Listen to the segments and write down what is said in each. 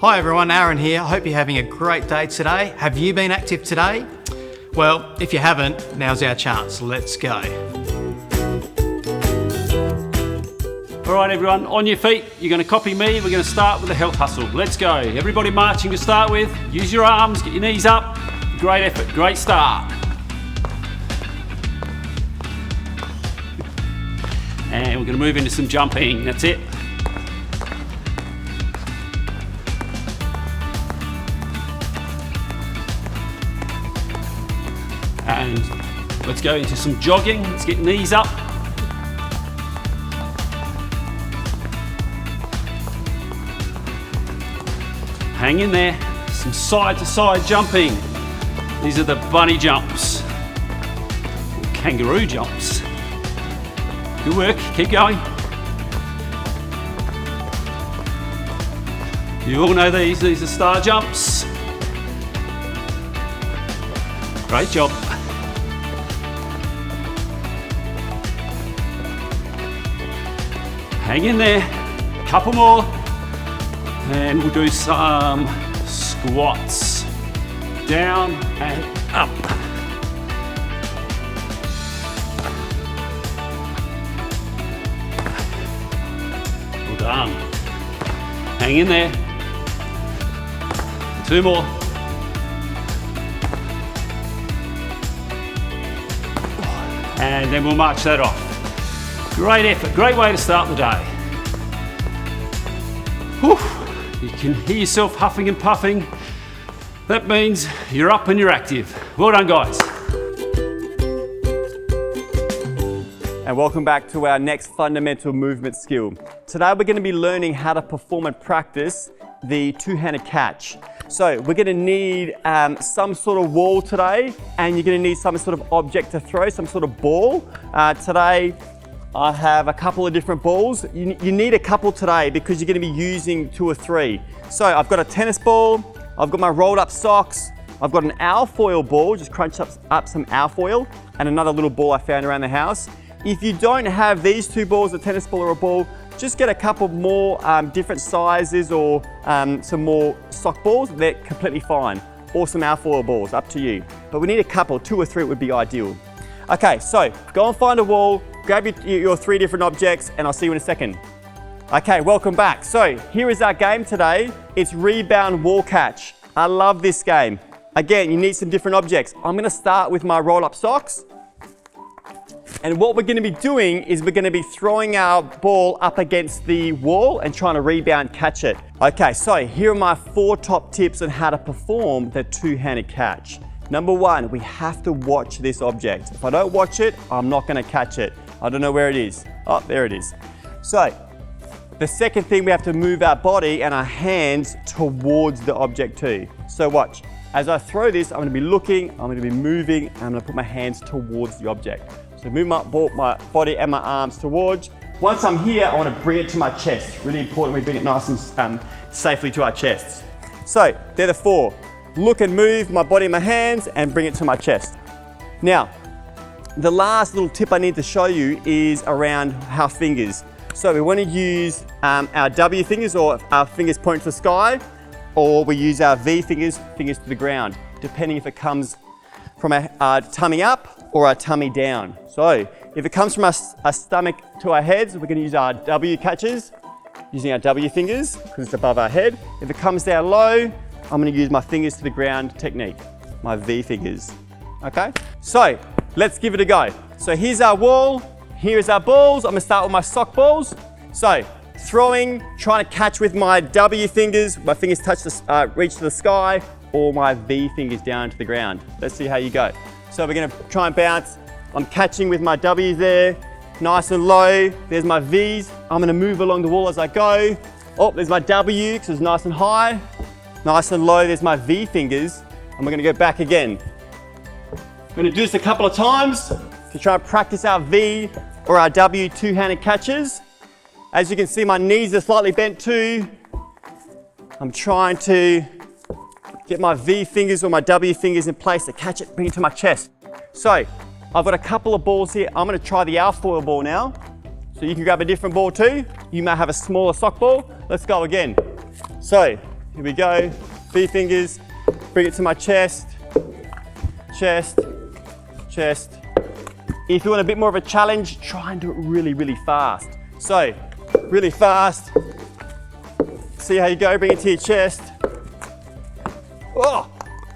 Hi everyone, Aaron here. I hope you're having a great day today. Have you been active today? Well, if you haven't, now's our chance. Let's go. All right everyone, on your feet. You're going to copy me. We're going to start with a health hustle. Let's go. Everybody marching to start with. Use your arms, get your knees up. Great effort, great start. And we're going to move into some jumping. That's it. And let's go into some jogging. Let's get knees up. Hang in there. Some side to side jumping. These are the bunny jumps, or kangaroo jumps. Good work, keep going. You all know these are star jumps. Great job. Hang in there, couple more. And we'll do some squats. Down and up. Well done. Hang in there. 2 more. And then we'll march that off. Great effort, great way to start the day. Whew. You can hear yourself huffing and puffing. That means you're up and you're active. Well done, guys. And welcome back to our next fundamental movement skill. Today we're going to be learning how to perform and practice the two-handed catch. So we're going to need some sort of wall today, and you're going to need some sort of object to throw, some sort of ball. Today I have a couple of different balls. You need a couple today because you're going to be using 2 or 3. So I've got a tennis ball, I've got my rolled up socks, I've got an alfoil ball, just crunched up some alfoil, and another little ball I found around the house. If you don't have these 2 balls, a tennis ball or a ball, just get a couple more different sizes or some more sock balls. They're completely fine. Or some alfoil balls, up to you. But we need a couple, 2 or 3 would be ideal. Okay, so go and find a wall, grab your 3 different objects, and I'll see you in a second. Okay, welcome back. So here is our game today. It's rebound wall catch. I love this game. Again, you need some different objects. I'm gonna start with my roll up socks. And what we're gonna be doing is we're gonna be throwing our ball up against the wall and trying to rebound catch it. Okay, so here are my 4 top tips on how to perform the two-handed catch. Number 1, we have to watch this object. If I don't watch it, I'm not gonna catch it. I don't know where it is. Oh, there it is. So, the second thing, we have to move our body and our hands towards the object too. So watch. As I throw this, I'm gonna be looking, I'm gonna be moving, and I'm gonna put my hands towards the object. So move my body and my arms towards. Once I'm here, I wanna bring it to my chest. Really important we bring it nice and safely to our chests. So, they're the 4. Look and move my body and my hands and bring it to my chest. Now, the last little tip I need to show you is around our fingers. So we want to use our W fingers, or our fingers point to the sky, or we use our V fingers, fingers to the ground, depending if it comes from our tummy up or our tummy down. So if it comes from our stomach to our heads, we're going to use our W catches, using our W fingers because it's above our head. If it comes down low, I'm going to use my fingers to the ground technique, my V fingers. Okay, so let's give it a go. So here's our wall, here's our balls. I'm going to start with my sock balls. So throwing, trying to catch with my W fingers, my fingers reach to the sky, or my V fingers down to the ground. Let's see how you go. So we're going to try and bounce. I'm catching with my W's there, nice and low. There's my V's. I'm going to move along the wall as I go. Oh, there's my W, because it's nice and high. Nice and low, there's my V fingers. And we're going to go back again. We're going to do this a couple of times to try and practice our V or our W two-handed catches. As you can see, my knees are slightly bent too. I'm trying to get my V fingers or my W fingers in place to catch it, bring it to my chest. So I've got a couple of balls here. I'm going to try the alfoil ball now. So you can grab a different ball too. You may have a smaller sock ball. Let's go again. So Here we go. Feet fingers. Bring it to my chest. Chest. Chest. If you want a bit more of a challenge, try and do it really, really fast. So, really fast. See how you go. Bring it to your chest. Oh,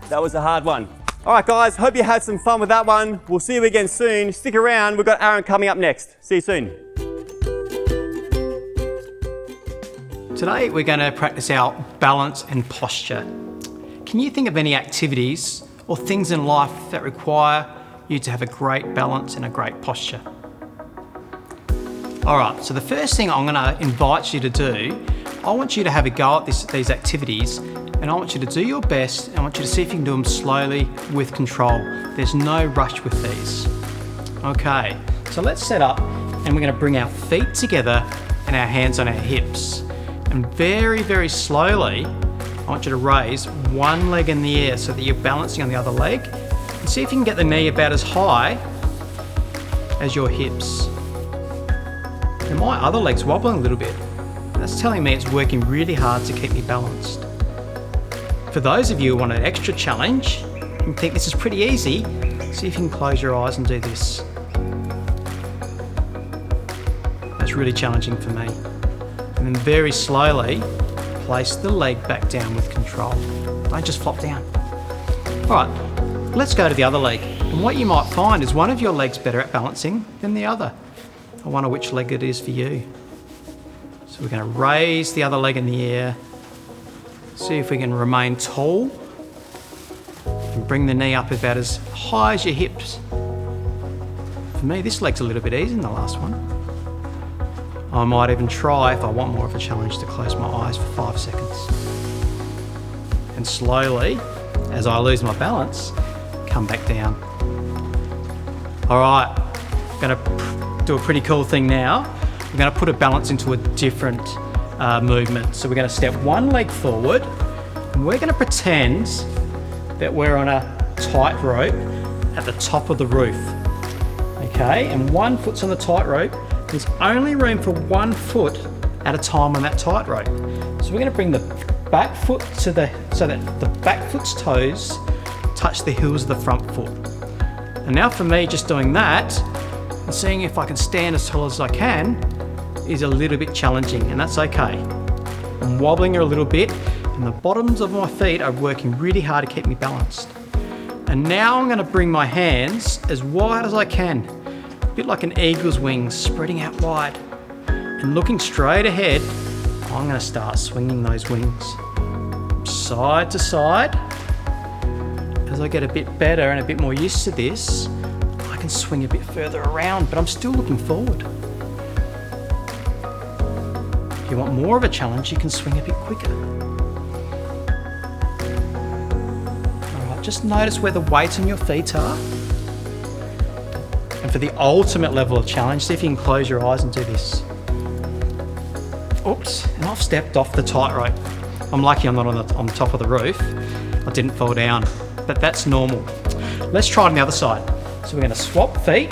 that was a hard one. All right, guys. Hope you had some fun with that one. We'll see you again soon. Stick around. We've got Aaron coming up next. See you soon. Today we're going to practice our balance and posture. Can you think of any activities or things in life that require you to have a great balance and a great posture? All right, so the first thing I'm going to invite you to do, I want you to have a go at these activities, and I want you to do your best, and I want you to see if you can do them slowly with control. There's no rush with these. Okay, so let's set up, and we're going to bring our feet together and our hands on our hips. And very, very slowly, I want you to raise one leg in the air so that you're balancing on the other leg. And see if you can get the knee about as high as your hips. And my other leg's wobbling a little bit. That's telling me it's working really hard to keep me balanced. For those of you who want an extra challenge and think this is pretty easy, see if you can close your eyes and do this. That's really challenging for me. And then very slowly, place the leg back down with control. Don't just flop down. All right, let's go to the other leg. And what you might find is one of your legs better at balancing than the other. I wonder which leg it is for you. So we're going to raise the other leg in the air. See if we can remain tall. And bring the knee up about as high as your hips. For me, this leg's a little bit easier than the last one. I might even try, if I want more of a challenge, to close my eyes for 5 seconds. And slowly, as I lose my balance, come back down. All right, I'm gonna do a pretty cool thing now. We're gonna put a balance into a different movement. So we're gonna step one leg forward, and we're gonna pretend that we're on a tightrope at the top of the roof. Okay, and one foot's on the tightrope. There's only room for 1 foot at a time on that tightrope. So we're going to bring the back foot so that the back foot's toes touch the heels of the front foot. And now for me, just doing that and seeing if I can stand as tall as I can is a little bit challenging, and that's okay. I'm wobbling a little bit, and the bottoms of my feet are working really hard to keep me balanced. And now I'm going to bring my hands as wide as I can. A bit like an eagle's wings, spreading out wide. And looking straight ahead, I'm going to start swinging those wings side to side. As I get a bit better and a bit more used to this, I can swing a bit further around, but I'm still looking forward. If you want more of a challenge, you can swing a bit quicker. All right, just notice where the weight on your feet are. And for the ultimate level of challenge, see if you can close your eyes and do this. Oops, and I've stepped off the tightrope. I'm lucky I'm not on top of the roof. I didn't fall down, but that's normal. Let's try it on the other side. So we're going to swap feet.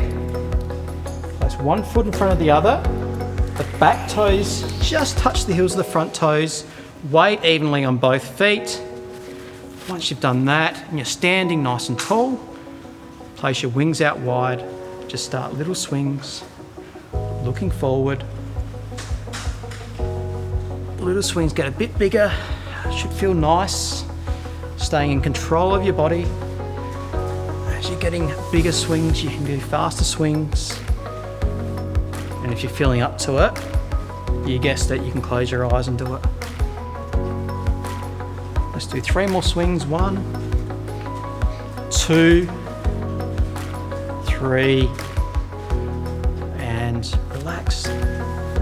Place one foot in front of the other. The back toes just touch the heels of the front toes. Weight evenly on both feet. Once you've done that and you're standing nice and tall, place your wings out wide. Just start little swings, looking forward. The little swings get a bit bigger, should feel nice. Staying in control of your body. As you're getting bigger swings, you can do faster swings. And if you're feeling up to it, you guessed it, you can close your eyes and do it. Let's do 3 more swings. 1, 2, 3, and relax.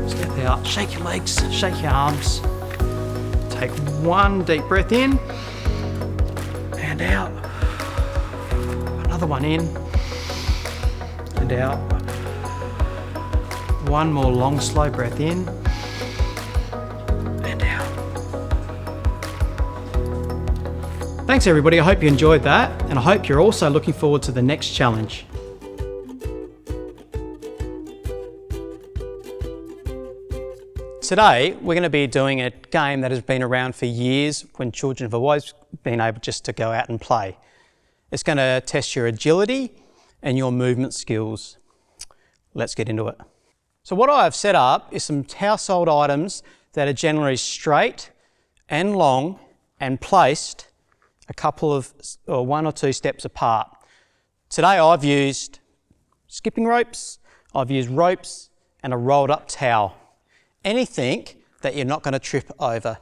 Step out, shake your legs, shake your arms. Take 1 deep breath in and out. Another one in and out. 1 more long, slow breath in and out. Thanks everybody, I hope you enjoyed that, and I hope you're also looking forward to the next challenge. Today, we're going to be doing a game that has been around for years when children have always been able just to go out and play. It's going to test your agility and your movement skills. Let's get into it. So what I have set up is some household items that are generally straight and long and placed a couple of, or 1 or 2 steps apart. Today I've used skipping ropes, I've used ropes and a rolled up towel. Anything that you're not going to trip over.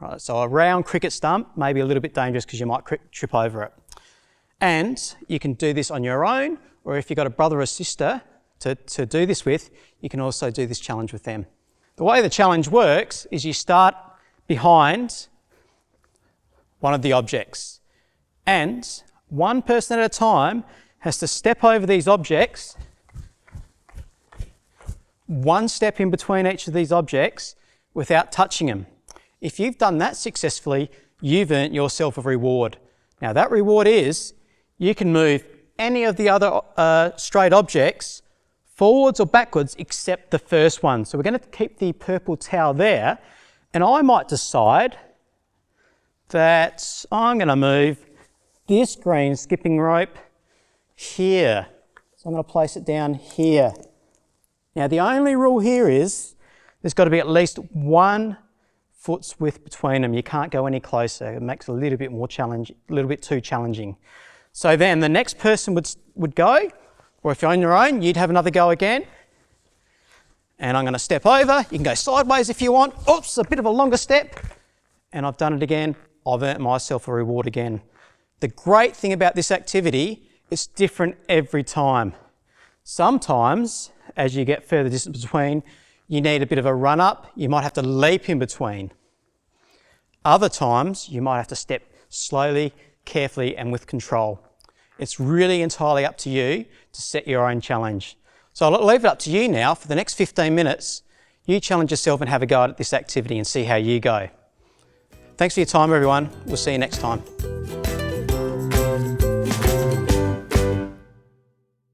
Right, so a round cricket stump may be a little bit dangerous because you might trip over it. And you can do this on your own, or if you've got a brother or sister to do this with, you can also do this challenge with them. The way the challenge works is you start behind one of the objects, and one person at a time has to step over these objects, 1 step in between each of these objects without touching them. If you've done that successfully, you've earned yourself a reward. Now that reward is, you can move any of the other straight objects forwards or backwards except the first one. So we're going to keep the purple towel there, and I might decide that I'm going to move this green skipping rope here. So I'm going to place it down here. Now the only rule here is there's got to be at least 1 foot's width between them. You can't go any closer. It makes it a little bit more challenging, a little bit too challenging. So then the next person would go, or if you're on your own, you'd have another go again. And I'm going to step over. You can go sideways if you want. Oops, a bit of a longer step. And I've done it again. I've earned myself a reward again. The great thing about this activity, it's different every time. Sometimes, as you get further distance between, you need a bit of a run up. You might have to leap in between. Other times, you might have to step slowly, carefully, and with control. It's really entirely up to you to set your own challenge. So I'll leave it up to you now. For the next 15 minutes, you challenge yourself and have a go at this activity and see how you go. Thanks for your time, everyone. We'll see you next time.